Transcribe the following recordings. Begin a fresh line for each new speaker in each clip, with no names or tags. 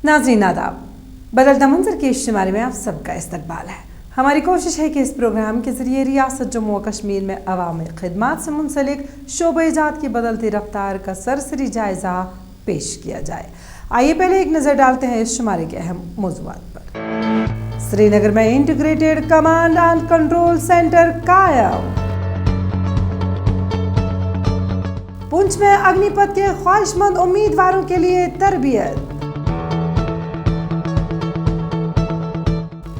नाज़रीन आदाब, बदलता मंजर के इस शुमारे में आप सबका इस्तकबाल है। हमारी कोशिश है कि इस प्रोग्राम के ज़रिए रियासत जम्मू व कश्मीर में अवामी खिदमात से मुंसलिक शोबे-ए-जात की बदलती रफ्तार का सरसरी जायज़ा पेश किया जाए। आइए पहले एक नज़र डालते हैं इस शुमारे के अहम मौज़ूआत पर। श्रीनगर में integrated command and control centre कायम। पुंछ में अग्निपथ के ख्वाहिशमंद उम्मीदवारों के लिए तरबियत।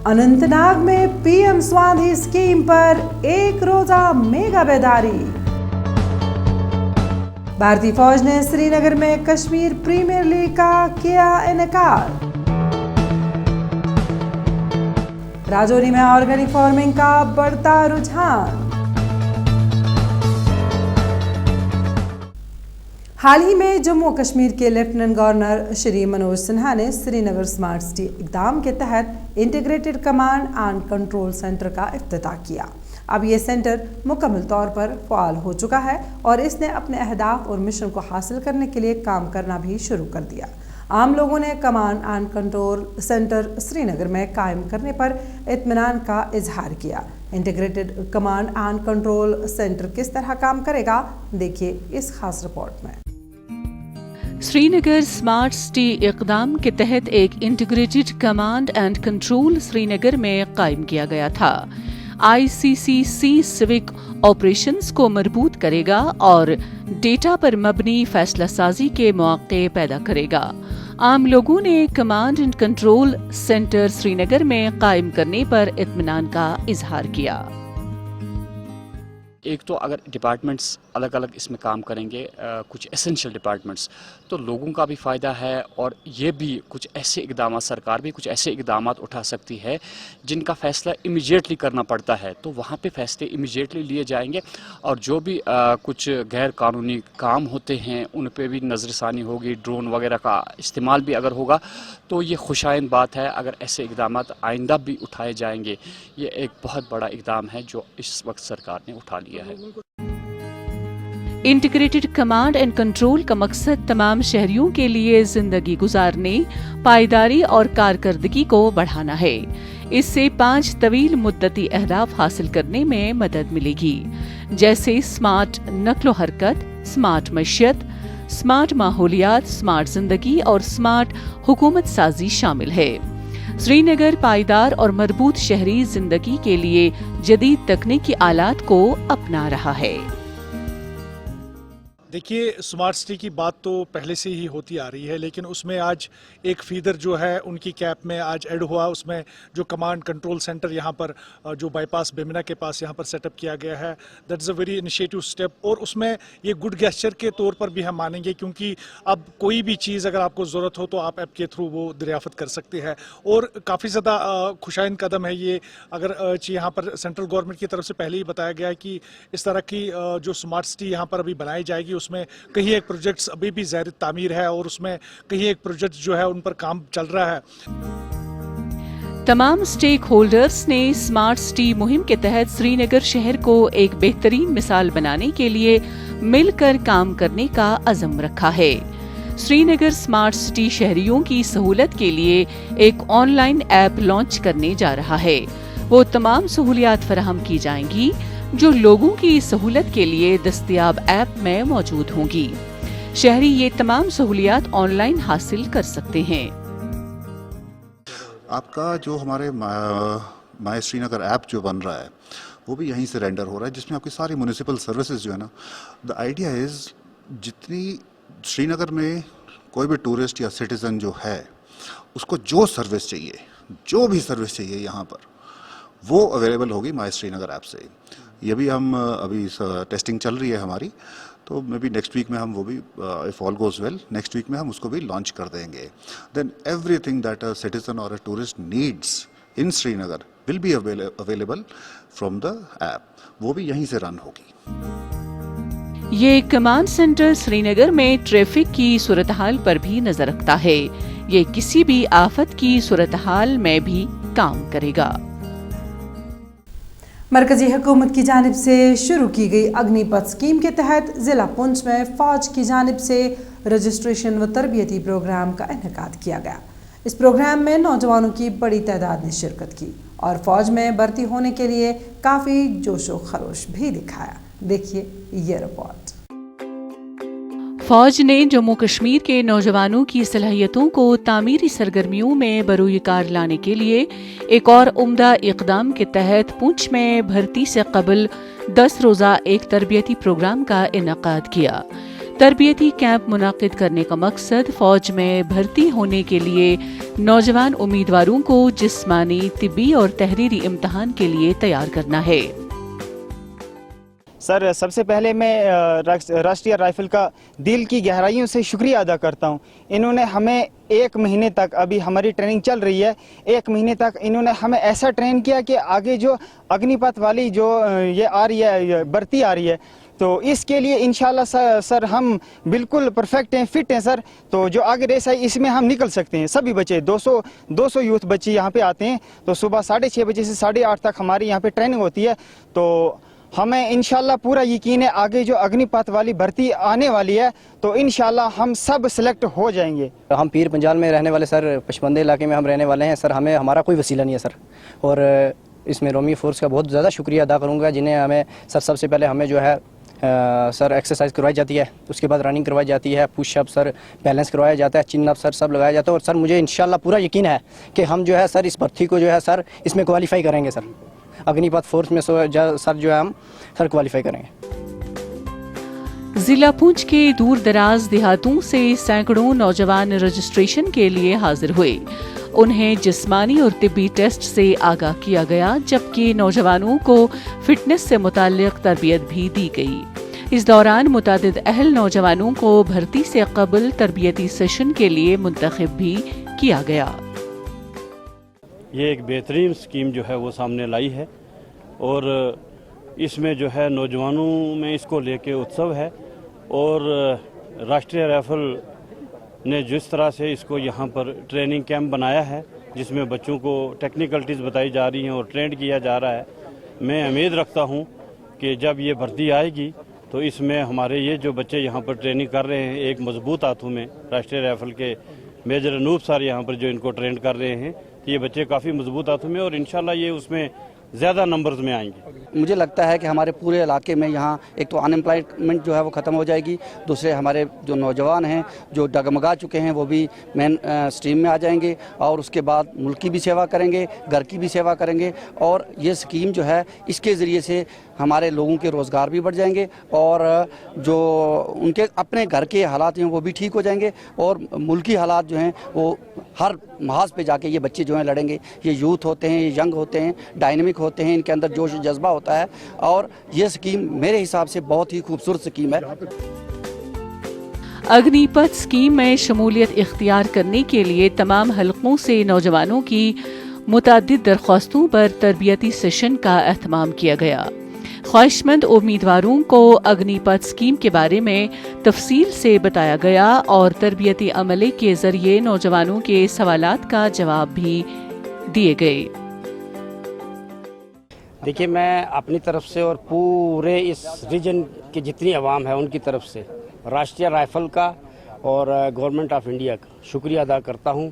अनंतनाग में पीएम स्वानिधि स्कीम पर एक रोजा मेगा बेदारी। भारतीय फौज ने श्रीनगर में कश्मीर प्रीमियर लीग का किया इनेकार। राजौरी में ऑर्गेनिक फार्मिंग का बढ़ता रुझान। हाल ही में जम्मू और कश्मीर के लेफ्टिनेंट गवर्नर श्री मनोज सिन्हा ने श्रीनगर स्मार्ट सिटी इक़दाम के तहत integrated command and control centre का इफ्तिताह किया। अब ये सेंटर मुकम्मल तौर पर फ़ाल हो चुका है और इसने अपने अहदाफ और मिशन को हासिल करने के लिए काम करना भी शुरू कर दिया। आम लोगों ने command and control centre Srinagar में कायम करने पर इत्मीनान का इजहार किया। Integrated command and control centre किस तरह काम करेगा, देखिए इस खास रिपोर्ट में।
श्रीनगर स्मार्ट सिटी इक़दाम के तहत एक integrated command and control Srinagar में कायम किया गया था। ICCC सिविक ऑपरेशंस को मजबूत करेगा और डेटा पर मबनी फैसला साजी के मौके पैदा करेगा। आम लोगों ने command and control centre Srinagar में कायम करने पर इत्मीनान का इजहार किया।
एक तो अगर डिपार्टमेंट्स अलग अलग इसमें काम करेंगे, कुछ एसेंशियल डिपार्टमेंट्स, तो लोगों का भी फ़ायदा है और ये भी कुछ ऐसे इक़दाम, सरकार भी कुछ ऐसे इक़दाम उठा सकती है जिनका फ़ैसला इमीडिएटली करना पड़ता है, तो वहाँ पे फ़ैसले इमीडिएटली लिए जाएंगे और जो भी कुछ गैर कानूनी काम होते हैं उन पे भी नज़रसानी होगी। ड्रोन वगैरह का इस्तेमाल भी अगर होगा तो ये खुशाइंद बात है। अगर ऐसे इक़दाम आइंदा भी उठाए जाएंगे, ये एक बहुत बड़ा इक़दाम है जो इस वक्त सरकार ने उठा लिया है।
इंटीग्रेटेड कमांड एंड कंट्रोल का मकसद तमाम शहरियों के लिए जिंदगी गुजारने, पायदारी और कारकर्दगी को बढ़ाना है। इससे 5 तवील मुद्दती अहदाफ हासिल करने में मदद मिलेगी, जैसे स्मार्ट नक्लो हरकत, स्मार्ट मईशत, स्मार्ट माहौलियात, स्मार्ट जिंदगी और स्मार्ट हुकूमत साजी शामिल है। श्रीनगर पायदार और मजबूत शहरी जिंदगी के लिए जदीद तकनीकी आलात को अपना रहा है।
देखिए, स्मार्ट सिटी की बात तो पहले से ही होती आ रही है, लेकिन उसमें आज एक फीडर जो है उनकी कैप में आज ऐड हुआ। उसमें जो कमांड कंट्रोल सेंटर यहाँ पर जो बाईपास बेमिना के पास यहाँ पर सेटअप किया गया है, that is a very initiative step. और उसमें ये गुड गेस्चर के तौर पर भी हम मानेंगे, क्योंकि अब कोई भी चीज़ अगर आपको ज़रूरत हो तो आप ऐप के थ्रू वो दरियाफ़त कर सकते हैं। और काफ़ी ज़्यादा खुशाइंद कदम है ये। अगर यहाँ पर सेंट्रल गवर्नमेंट की तरफ से पहले ही बताया गया है कि इस तरह की जो स्मार्ट सिटी यहाँ पर अभी बनाई जाएगी, उसमें कहीं एक प्रोजेक्ट्स अभी भी ज़ाहिर तामीर है और उसमें कहीं एक प्रोजेक्ट जो है उन पर काम चल रहा है।
तमाम स्टेक होल्डर्स ने स्मार्ट सिटी मुहिम के तहत श्रीनगर शहर को एक बेहतरीन मिसाल बनाने के लिए मिलकर काम करने का अज़म रखा है। श्रीनगर स्मार्ट सिटी शहरियों की सहूलत के लिए एक ऑनलाइन ऐप लॉन्च करने जा रहा है। वो तमाम सहूलियात फराहम की जाएंगी जो लोगों की सहूलत के लिए दस्तयाब ऐप में मौजूद होंगी। शहरी ये तमाम सहूलियात ऑनलाइन हासिल कर सकते हैं।
आपका जो हमारे माय श्रीनगर ऐप जो बन रहा है वो भी यहीं से रेंडर हो रहा है, जिसमें आपकी सारी म्यूनिसिपल सर्विसेज जो है ना, द आइडिया इज़ जितनी श्रीनगर में कोई भी टूरिस्ट या सिटीज़न जो है उसको जो सर्विस चाहिए, जो भी सर्विस चाहिए यहाँ पर, वो अवेलेबल होगी माय श्रीनगर ऐप से। ये भी हम अभी टेस्टिंग चल रही है हमारी, तो मे बी नेक्स्ट वीक में हम वो भी, if all goes well, next week में हम उसको भी लॉन्च कर देंगे। Then everything that a citizen और a tourist needs in Srinagar will be available from the app, वो भी यहीं से रन होगी।
ये कमांड सेंटर श्रीनगर में ट्रैफिक की सूरत हाल पर भी नजर रखता है। ये किसी भी आफत की सूरत हाल में भी काम करेगा।
मरकजी हुकूमत की जानिब से शुरू की गई अग्निपथ स्कीम के तहत ज़िला पुंछ में फ़ौज की जानिब से रजिस्ट्रेशन व तरबियती प्रोग्राम का इनेकाद किया गया। اس پروگرام میں نوجوانوں کی بڑی تعداد نے شرکت کی اور فوج میں بھرتی ہونے کے لیے کافی جوش و خروش بھی دکھایا. دیکھیے یہ رپورٹ.
فوج نے جموں کشمیر کے نوجوانوں کی صلاحیتوں کو تعمیری سرگرمیوں میں بروئے کار لانے کے لیے ایک اور عمدہ اقدام کے تحت پونچھ میں بھرتی سے قبل 10 روزہ ایک تربیتی پروگرام کا انعقاد کیا. تربیتی کیمپ منعقد کرنے کا مقصد فوج میں بھرتی ہونے کے لیے نوجوان امیدواروں کو جسمانی، طبی اور تحریری امتحان کے لیے تیار کرنا ہے.
سر، سب سے پہلے میں راشٹریہ رائفل کا دل کی گہرائیوں سے شکریہ ادا کرتا ہوں. انہوں نے ہمیں 1 مہینے تک، ابھی ہماری ٹریننگ چل رہی ہے، 1 مہینے تک انہوں نے ہمیں ایسا ٹرین کیا کہ آگے جو اگنی پتھ والی جو یہ آ رہی ہے، بھرتی آ رہی ہے، تو اس کے لیے انشاءاللہ سر ہم بالکل پرفیکٹ ہیں، فٹ ہیں سر. تو جو آگے ریس ہے اس میں ہم نکل سکتے ہیں. سبھی بچے 200 یوتھ بچے یہاں پہ آتے ہیں. تو صبح 6:30 بجے سے 8:30 تک ہماری یہاں پہ ٹریننگ ہوتی ہے. تو ہمیں انشاءاللہ پورا یقین ہے آگے جو اگنی پتھ والی بھرتی آنے والی ہے تو انشاءاللہ ہم سب سلیکٹ ہو جائیں گے.
ہم پیر پنجال میں رہنے والے سر، پشمندے علاقے میں ہم رہنے والے ہیں سر. ہمارا کوئی وسیلہ نہیں ہے سر. اور اس میں رومی فورس کا بہت زیادہ شکریہ ادا کروں گا، جنہیں ہمیں سر سب سے پہلے ہمیں جو ہے سر ایکسرسائز کروائی جاتی ہے، اس کے بعد رننگ کروائی جاتی ہے، پش اپ سر، بیلنس کروایا جاتا ہے، چن اپ سر سب لگایا جاتا ہے. اور سر مجھے انشاءاللہ پورا یقین ہے کہ ہم جو ہے سر اس بھرتی کو جو ہے سر اس میں کوالیفائی کریں گے. سر اگنی پتھ فورس میں سر جو ہے ہم سر کوالیفائی کریں گے.
ضلع پونچھ کے دور دراز دیہاتوں سے سینکڑوں نوجوان رجسٹریشن کے لیے حاضر ہوئے. انہیں جسمانی اور طبی ٹیسٹ سے آگاہ کیا گیا، جبکہ نوجوانوں کو فٹنس سے متعلق تربیت بھی دی گئی. اس دوران متعدد اہل نوجوانوں کو بھرتی سے قبل تربیتی سیشن کے لیے منتخب بھی کیا گیا.
یہ ایک بہترین اسکیم جو ہے وہ سامنے لائی ہے اور اس میں جو ہے نوجوانوں میں اس کو لے کے اتسو ہے. اور راشٹریہ رائفل نے جس طرح سے اس کو یہاں پر ٹریننگ کیمپ بنایا ہے، جس میں بچوں کو ٹیکنیکلٹیز بتائی جا رہی ہیں اور ٹرینڈ کیا جا رہا ہے، میں امید رکھتا ہوں کہ جب یہ بھرتی آئے گی تو اس میں ہمارے یہ جو بچے یہاں پر ٹریننگ کر رہے ہیں ایک مضبوط ہاتھوں میں راشٹریہ رائفل کے میجر انوپ سر یہاں پر جو ان کو ٹرینڈ کر رہے ہیں، یہ بچے کافی مضبوط ہاتھوں میں اور انشاءاللہ یہ اس میں زیادہ نمبرز میں آئیں گے.
مجھے لگتا ہے کہ ہمارے پورے علاقے میں یہاں ایک تو ان امپلائمنٹ جو ہے وہ ختم ہو جائے گی، دوسرے ہمارے جو نوجوان ہیں جو ڈگمگا چکے ہیں وہ بھی مین سٹریم میں آ جائیں گے اور اس کے بعد ملک کی بھی سیوا کریں گے، گھر کی بھی سیوا کریں گے. اور یہ اسکیم جو ہے اس کے ذریعے سے ہمارے لوگوں کے روزگار بھی بڑھ جائیں گے اور جو ان کے اپنے گھر کے حالات ہیں وہ بھی ٹھیک ہو جائیں گے اور ملکی حالات جو ہیں وہ ہر محاذ پہ جا کے یہ بچے جو ہیں لڑیں گے. یہ یوتھ ہوتے ہیں، یہ ینگ ہوتے ہیں، ڈائنمک ہوتے ہیں، ان کے اندر جوش و جذبہ ہوتا ہے اور یہ اسکیم میرے حساب سے بہت ہی خوبصورت اسکیم ہے.
اگنی پتھ اسکیم میں شمولیت اختیار کرنے کے لیے تمام حلقوں سے نوجوانوں کی متعدد درخواستوں پر تربیتی سیشن کا اہتمام کیا گیا. خواہش مند امیدواروں کو اگنی پتھ اسکیم کے بارے میں تفصیل سے بتایا گیا اور تربیتی عملے کے ذریعے نوجوانوں کے سوالات کا جواب بھی دیے گئے.
دیکھیے، میں اپنی طرف سے اور پورے اس ریجن کی جتنی عوام ہے ان کی طرف سے راشٹریہ رائفل کا اور گورنمنٹ آف انڈیا کا شکریہ ادا کرتا ہوں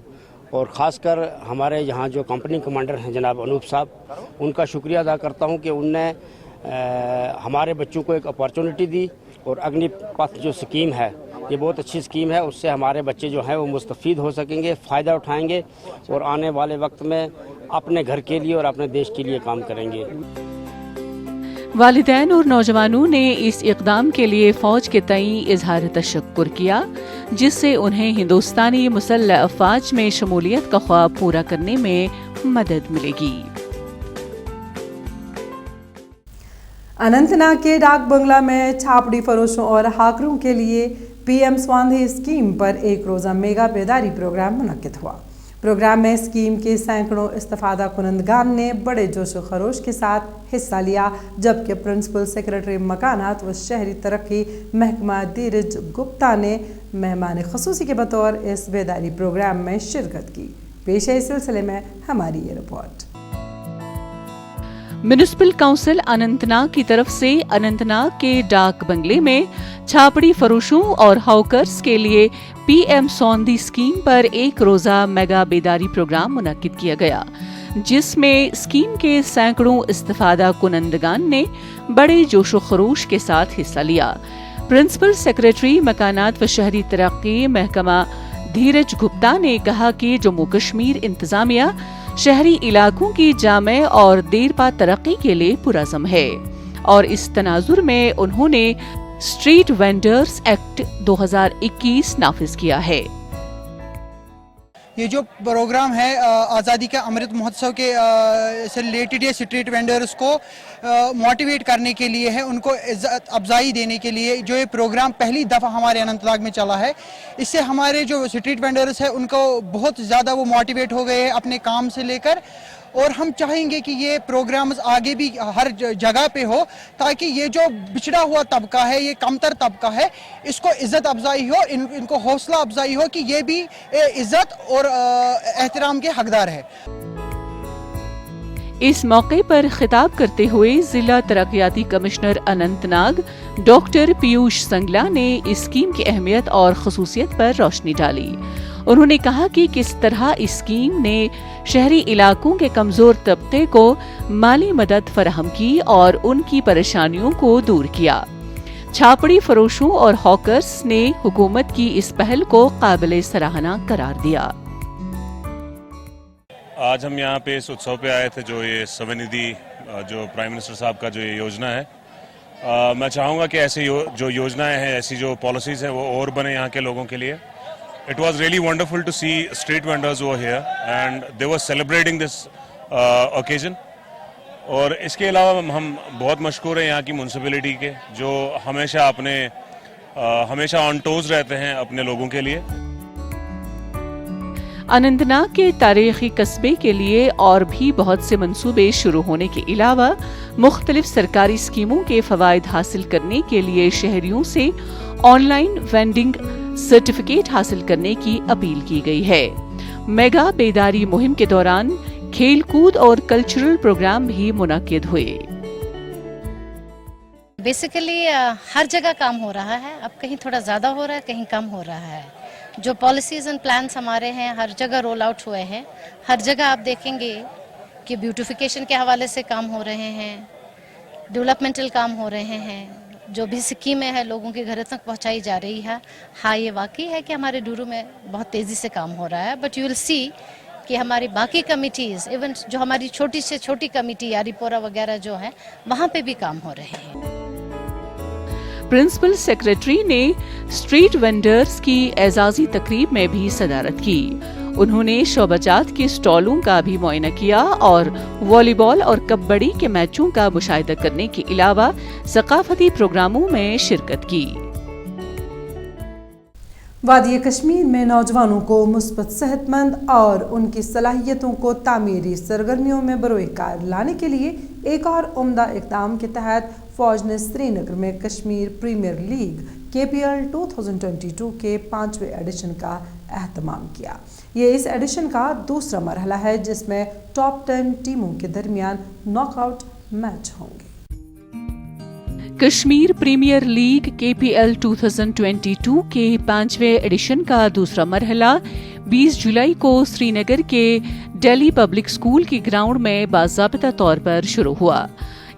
اور خاص کر ہمارے یہاں جو کمپنی کمانڈر ہیں جناب انوپ صاحب، ان کا شکریہ ادا کرتا ہوں کہ ان نے ہمارے بچوں کو ایک اپارچونٹی دی اور اگنی پتھ جو اسکیم ہے یہ بہت اچھی اسکیم ہے. اس سے ہمارے بچے جو ہیں وہ مستفید ہو سکیں گے، فائدہ اٹھائیں گے اور آنے والے وقت میں اپنے گھر کے لیے اور اپنے دیش کے لیے کام کریں گے.
والدین اور نوجوانوں نے اس اقدام کے لیے فوج کے تئیں اظہار تشکر کیا، جس سے انہیں ہندوستانی مسلح افواج میں شمولیت کا خواب پورا کرنے میں مدد ملے گی.
اننت ناگ کے ڈاک بنگلہ میں چھاپڑی فروشوں اور ہاکروں کے لیے پی ایم سواندھی اسکیم پر ایک روزہ میگا بیداری پروگرام منعقد ہوا. پروگرام میں اسکیم کے سینکڑوں استفادہ کنندگان نے بڑے جوش و خروش کے ساتھ حصہ لیا، جبکہ پرنسپل سیکرٹری مکانات و شہری ترقی محکمہ دھیرج گپتا نے مہمان خصوصی کے بطور اس بیداری پروگرام میں شرکت کی. پیش ہے اس سلسلے میں ہماری یہ رپورٹ.
म्युनिसिपल काउंसिल अनंतनाग की तरफ से अनंतनाग के डाक बंगले में छापड़ी फरोशों और हॉकर्स के लिए पीएम सौंदी स्कीम पर एक रोजा मेगा बेदारी प्रोग्राम मुनक्किद किया गया, जिसमें स्कीम के सैकड़ों इस्तिफादा कुनंदगान ने बड़े जोशो खरोश के साथ हिस्सा लिया। प्रिंसिपल सेक्रेटरी मकानात व शहरी तरक्की महकमा धीरज गुप्ता ने कहा कि जम्मू कश्मीर इंतजामिया शहरी इलाकों की जामे और देरपा तरक्की के लिए पुरज़म है और इस तनाजुर में उन्होंने स्ट्रीट वेंडर्स एक्ट 2021 नाफिज किया है।
ये जो प्रोग्राम है आज़ादी का अमृत महोत्सव के से रिलेटेड ये स्ट्रीट वेंडर्स को मोटिवेट करने के लिए है, उनको इज्जत अफजाई देने के लिए जो ये प्रोग्राम पहली दफ़ा हमारे अनंतनाग में चला है। इससे हमारे जो स्ट्रीट वेंडर्स है उनको बहुत ज़्यादा वो मोटिवेट हो गए हैं अपने काम से लेकर, और हम चाहेंगे कि ये प्रोग्राम्स आगे भी हर जगह पे हो ताकि ये जो बिछड़ा हुआ तबका है, ये कमतर तबका है, इसको इज्जत अफजाई हो, इनको हौसला अफजाई हो कि ये भी इज्जत और एहतराम के हकदार है।
इस मौके पर खिताब करते हुए जिला तरक्याती कमिश्नर अनंतनाग डॉक्टर पीयूष संगला ने इस स्कीम की अहमियत और खसूसियत पर रोशनी डाली। उन्होंने कहा कि किस तरह इस स्कीम ने शहरी इलाकों के कमजोर तबके को माली मदद फराहम की और उनकी परेशानियों को दूर किया। छापड़ी फरोशों और हॉकर्स ने हुकूमत की इस पहल को काबिल सराहना करार दिया।
आज हम यहाँ पे इस उत्सव पे आए थे, जो ये स्वनिधि जो प्राइम मिनिस्टर साहब का जो ये योजना है, मैं चाहूँगा कि ऐसी जो योजनाएं हैं, ऐसी जो पॉलिसीज़ हैं वो और बने यहाँ के लोगों के लिए। It was really wonderful to see street vendors over here and they were celebrating this occasion. और इसके अलावा हम बहुत मशकूर हैं यहाँ की म्यूनसिपैलिटी के, जो हमेशा ऑन टोज रहते हैं अपने लोगों के लिए।
अनंतनाग के तारीखी कस्बे के लिए और भी बहुत से मंसूबे शुरू होने के अलावा मुख्तलिफ सरकारी स्कीमों के फवायद हासिल करने के लिए शहरियों से ऑनलाइन वेंडिंग सर्टिफिकेट हासिल करने की अपील की गई है। मेगा बेदारी मुहिम के दौरान खेल कूद और कल्चरल प्रोग्राम भी मुनक्किद हुए।
बेसिकली हर जगह काम हो रहा है, अब कहीं थोड़ा ज़्यादा हो रहा है, कहीं कम हो रहा है। जो पॉलिसीज़ एंड प्लान्स हमारे हैं हर जगह रोल आउट हुए हैं। हर जगह आप देखेंगे कि ब्यूटिफिकेशन के हवाले से काम हो रहे हैं, डेवलपमेंटल काम हो रहे हैं, जो भी स्कीमें हैं लोगों के घर तक पहुंचाई जा रही है। हाँ, ये वाकई है कि हमारे डूरू में बहुत तेज़ी से काम हो रहा है, बट यू विल सी कि हमारी बाकी कमिटीज़, इवन जो हमारी छोटी से छोटी कमिटी यारीपोरा वगैरह जो है, वहाँ पे भी काम हो रहे हैं।
प्रिंसिपल सेक्रेटरी ने स्ट्रीट वेंडर्स की एजाजी तकरीब में भी सदारत की। उन्होंने शोबाजात के स्टॉलों का भी मुआयना किया और वॉलीबॉल और कबड्डी के मैचों का मुशाहिदा करने के अलावा सकाफती प्रोग्रामों में शिरकत की।
वादी कश्मीर में नौजवानों को मुस्बत, सेहतमंद और उनकी सलाहियतों को तामीरी सरगर्मियों में बरोकार लाने के लिए एक और उम्दा इक़दाम के तहत फौज ने श्रीनगर में कश्मीर प्रीमियर लीग KPL 2022 के 5वें एडिशन का एहतमाम किया। ये इस एडिशन का दूसरा मरहला है जिसमें टॉप 10 टीमों के दरमियान नॉकआउट मैच होंगे।
कश्मीर प्रीमियर लीग KPL 2022 के 5वें एडिशन का दूसरा मरहला 20 जुलाई को श्रीनगर के दिल्ली पब्लिक स्कूल के ग्राउंड में बाज़ाबिता तौर पर शुरू हुआ।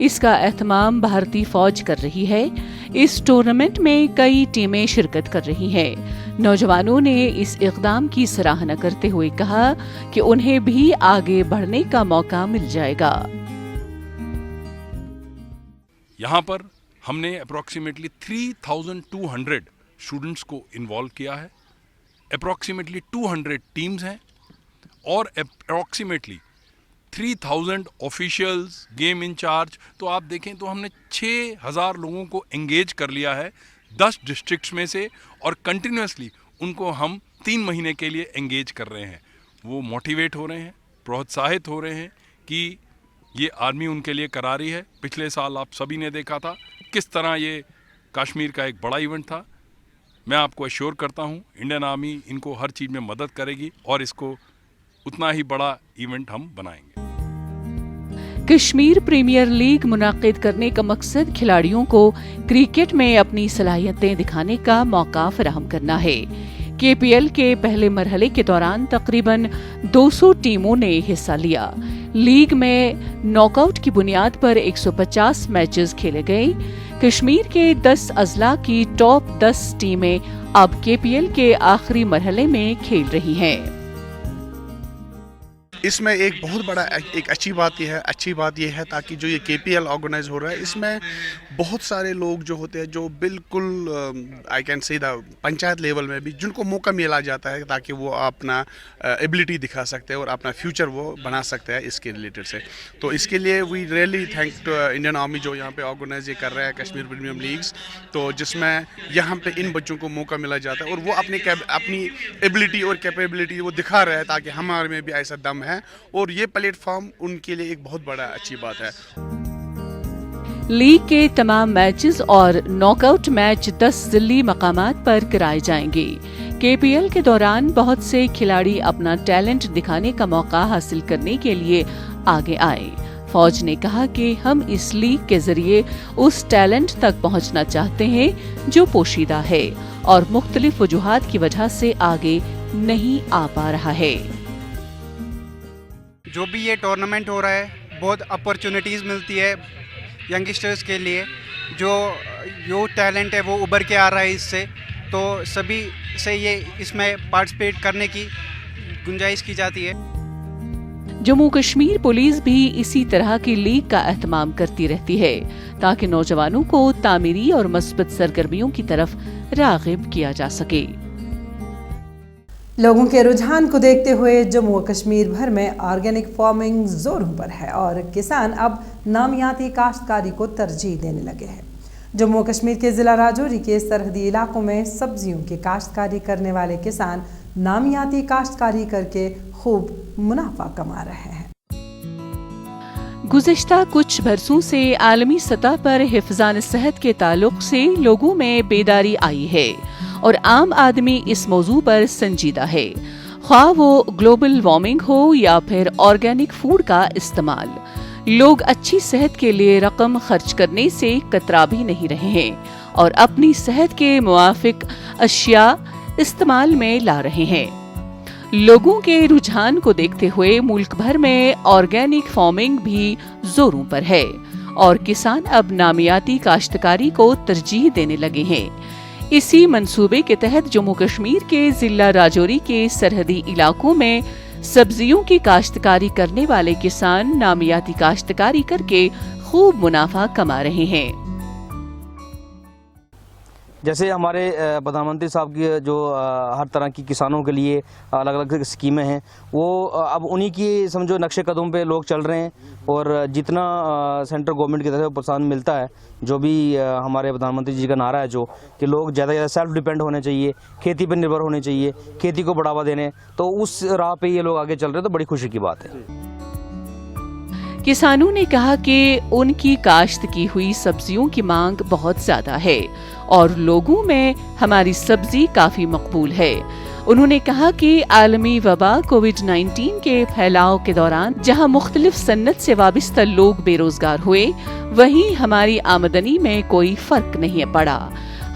इसका एहतमाम भारतीय फौज कर रही है। इस टूर्नामेंट में कई टीमें शिरकत कर रही हैं। नौजवानों ने इस इक़दाम की सराहना करते हुए कहा कि उन्हें भी आगे बढ़ने का मौका मिल जाएगा।
यहाँ पर हमने अप्रॉक्सीमेटली 3200 स्टूडेंट्स को इन्वॉल्व किया है। अप्रॉक्सीमेटली 200 टीम्स हैं और अप्रॉक्सीमेटली 3000 ऑफिशियल्स, गेम इंचार्ज। तो आप देखें तो हमने 6000 लोगों को एंगेज कर लिया है 10 डिस्ट्रिक्ट्स में से, और कंटिन्यूसली उनको हम 3 महीने के लिए एंगेज कर रहे हैं। वो मोटिवेट हो रहे हैं, प्रोत्साहित हो रहे हैं कि ये आर्मी उनके लिए करा रही है। पिछले साल आप सभी ने देखा था किस तरह ये कश्मीर का एक बड़ा इवेंट था। मैं आपको एश्योर करता हूँ इंडियन आर्मी इनको हर चीज़ में मदद करेगी और इसको उतना ही बड़ा इवेंट हम बनाएंगे।
कश्मीर प्रीमियर लीग मुनाकिद करने का मकसद खिलाड़ियों को क्रिकेट में अपनी सलाहियतें दिखाने का मौका फराहम करना है। केपीएल के पहले मरहले के दौरान तकरीबन 200 टीमों ने हिस्सा लिया। लीग में नॉकआउट की बुनियाद पर 150 मैचेस खेले गए। कश्मीर के 10 अजला की टॉप 10 टीमें अब केपीएल के आखिरी मरहले में खेल रही हैं।
इसमें एक बहुत बड़ा एक अच्छी बात यह है ताकि जो ये केपीएल ऑर्गेनाइज हो रहा है इसमें बहुत सारे लोग जो होते हैं जो बिल्कुल I can say panchayat level में भी जिनको मौका मिला जाता है ताकि वो अपना एबिलिटी दिखा सकते हैं और अपना फ्यूचर वो बना सकते हैं इसके रिलेटेड से। तो इसके लिए we really thank Indian army जो यहाँ पे ऑर्गेनाइज ये कर रहा है कश्मीर प्रीमियम लीग्स, तो जिसमें यहाँ पे इन बच्चों को मौका मिला जाता है और वो अपनी एबिलिटी और कैपेबिलिटी वो दिखा रहे हैं ताकि हमारे में भी ऐसा दम है और ये प्लेटफॉर्म उनके लिए एक बहुत बड़ा अच्छी बात है।
लीग के तमाम मैचेस और नॉकआउट मैच 10 जिली मकामात पर कराए जाएंगे। केपीएल के दौरान बहुत से खिलाड़ी अपना टैलेंट दिखाने का मौका हासिल करने के लिए आगे आए। फौज ने कहा कि हम इस लीग के जरिए उस टैलेंट तक पहुंचना चाहते हैं जो पोशीदा है और मुख्तलिफ वजूहात की वजह से आगे नहीं आ पा रहा है।
जो भी ये टूर्नामेंट हो रहा है बहुत अपॉर्चुनिटीज़ मिलती है यंगस्टर्स के लिए, जो टैलेंट है वो उभर के आ रहा है इससे, तो सभी से ये इसमें पार्टिसिपेट करने की गुंजाइश की जाती है।
जम्मू कश्मीर पुलिस भी इसी तरह की लीग का एहतमाम करती रहती है ताकि नौजवानों को तामीरी और मस्बत सरगर्मियों की तरफ राग़िब किया जा सके।
लोगों के रुझान को देखते हुए जम्मू और कश्मीर भर में ऑर्गेनिक फार्मिंग जोरों पर है और किसान अब नामियाती काश्तकारी को तरजीह देने लगे हैं। जम्मू और कश्मीर के ज़िला राजौरी के सरहदी इलाकों में सब्जियों की काश्तकारी करने वाले किसान नामियाती काश्तकारी करके खूब मुनाफा कमा रहे हैं।
गुज़िश्ता कुछ बरसों से आलमी सतह पर हिफ़्ज़ान सेहत के ताल्लुक से लोगों में बेदारी आई है और आम आदमी इस मौजू पर संजीदा है, ख्वाह वो ग्लोबल वार्मिंग हो या फिर ऑर्गेनिक फूड का इस्तेमाल। लोग अच्छी सेहत के लिए रकम खर्च करने से कतरा भी नहीं रहे हैं और अपनी सेहत के मुआफिक अशिया इस्तेमाल में ला रहे हैं। लोगों के रुझान को देखते हुए मुल्क भर में ऑर्गेनिक फार्मिंग भी जोरों पर है और किसान अब नामियाती काश्तकारी को तरजीह देने लगे हैं। इसी मंसूबे के तहत जम्मू कश्मीर के जिला राजौरी के सरहदी इलाकों में सब्जियों की काश्तकारी करने वाले किसान नामियाती काश्तकारी करके खूब मुनाफा कमा रहे हैं।
जैसे हमारे प्रधानमंत्री साहब की जो हर तरह की किसानों के लिए अलग अलग स्कीमें हैं, वो अब उन्हीं की समझो नक्शे कदम पे लोग चल रहे हैं और जितना सेंट्रल गवर्नमेंट की तरफ से प्रोत्साहन मिलता है, जो भी हमारे प्रधानमंत्री जी का नारा है जो कि लोग ज़्यादा से ज़्यादा सेल्फ डिपेंड होने चाहिए, खेती पर निर्भर होने चाहिए, खेती को बढ़ावा देने, तो उस राह पे ये लोग आगे चल रहे हैं, तो बड़ी खुशी की बात है।
किसानों ने कहा कि उनकी काश्त की हुई सब्जियों की मांग बहुत ज्यादा है और लोगों में हमारी सब्जी काफी मकबूल है। उन्होंने कहा कि आलमी वबा कोविड-19 के फैलाव के दौरान जहां मुख्तलिफ सन्नत से वाबिस्ता लोग बेरोजगार हुए, वहीं हमारी आमदनी में कोई फर्क नहीं पड़ा।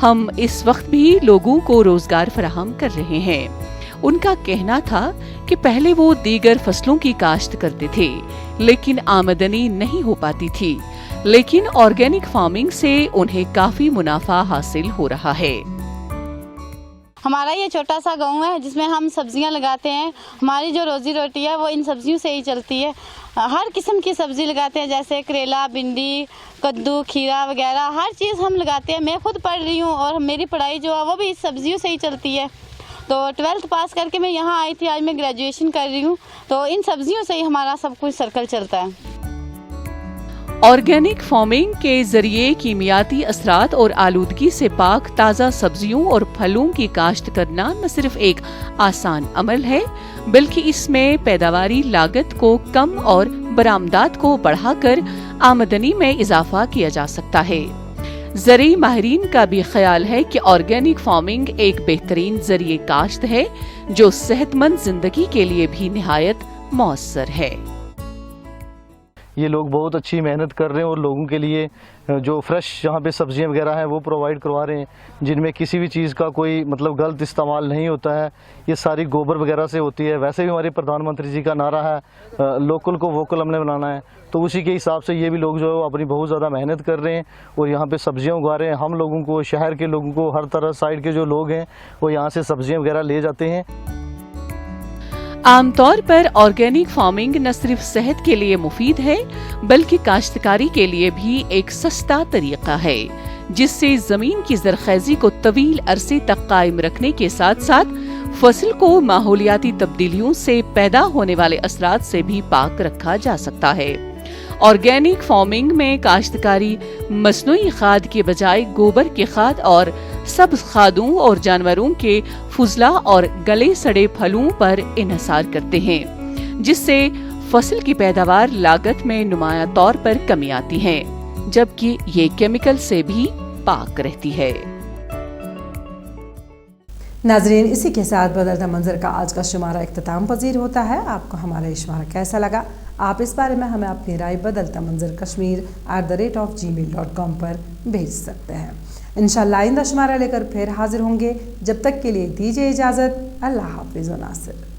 हम इस वक्त भी लोगों को रोजगार फराहम कर रहे हैं। उनका कहना था कि पहले वो दीगर फसलों की काश्त करते थे लेकिन आमदनी नहीं हो पाती थी, लेकिन ऑर्गेनिक फार्मिंग से उन्हें काफी मुनाफा हासिल हो रहा है।
हमारा ये छोटा सा गांव है जिसमें हम सब्जियां लगाते हैं। हमारी जो रोजी रोटी है वो इन सब्जियों से ही चलती है। हर किस्म की सब्जी लगाते हैं, जैसे करेला, भिंडी, कद्दू, खीरा वगैरह हर चीज़ हम लगाते हैं। मैं खुद पढ़ रही हूँ और मेरी पढ़ाई जो है वो भी इस सब्जियों से ही चलती है। तो 12th पास करके मैं यहाँ आई थी, आज मैं ग्रेजुएशन कर रही हूँ, तो इन सब्जियों से ही हमारा सब कुछ सर्कल चलता है।
ऑर्गेनिक फार्मिंग के जरिए कीमियाती असरात और आलूदगी से पाक ताज़ा सब्जियों और फलों की काश्त करना न सिर्फ एक आसान अमल है, बल्कि इसमें पैदावारी लागत को कम और बरामदात को बढ़ाकर आमदनी में इजाफा किया जा सकता है। ज़रूरी माहिरीन का भी ख्याल है कि ऑर्गेनिक फार्मिंग एक बेहतरीन जरिए काश्त है जो सेहतमंद जिंदगी के लिए भी निहायत मौसर है।
ये लोग बहुत अच्छी मेहनत कर रहे हैं और लोगों के लिए जो फ्रेश यहाँ पे सब्जियाँ वगैरह हैं वो प्रोवाइड करवा रहे हैं, जिनमें किसी भी चीज़ का कोई मतलब गलत इस्तेमाल नहीं होता है। ये सारी गोबर वगैरह से होती है। वैसे भी हमारे प्रधानमंत्री जी का नारा है लोकल को वोकल हमने बनाना है, तो उसी के हिसाब से ये भी लोग जो है वो अपनी बहुत ज़्यादा मेहनत कर रहे हैं और यहाँ पे सब्जियाँ उगा रहे हैं। हम लोगों को, शहर के लोगों को, हर तरह साइड के जो लोग हैं वो यहाँ से सब्जियाँ वगैरह ले जाते हैं।
आमतौर पर ऑर्गेनिक फार्मिंग न सिर्फ सेहत के लिए मुफीद है बल्कि काश्तकारी के लिए भी एक सस्ता तरीका है, जिससे जमीन की ज़रख़ैज़ी को तवील अरसे तक कायम रखने के साथ साथ फसल को माहौलियाती तब्दीलियों से पैदा होने वाले असरात से भी पाक रखा जा सकता है। ऑर्गेनिक फार्मिंग में काश्तकारी मसनूई खाद के बजाय गोबर की खाद और सब्ज खादों और जानवरों के फुजला और गले सड़े फलों पर इन्हसार करते हैं, जिससे फसल की पैदावार लागत में नुमाया तौर पर कमी आती है, जबकि ये केमिकल से भी पाक रहती है।
नाजरीन, इसी के साथ बदलता मंजर का आज का शुमारा इख्तिताम पजीर होता है। आपको हमारा ये शुमारा कैसा लगा? आप इस बारे में हमें अपनी राय बदलता मंजर kashmir@gmail.com पर भेज सकते हैं। इंशाअल्लाह आइंदा शुमारा लेकर फिर हाजिर होंगे। जब तक के लिए दीजिए इजाज़त। अल्लाह हाफिज़ व नासिर।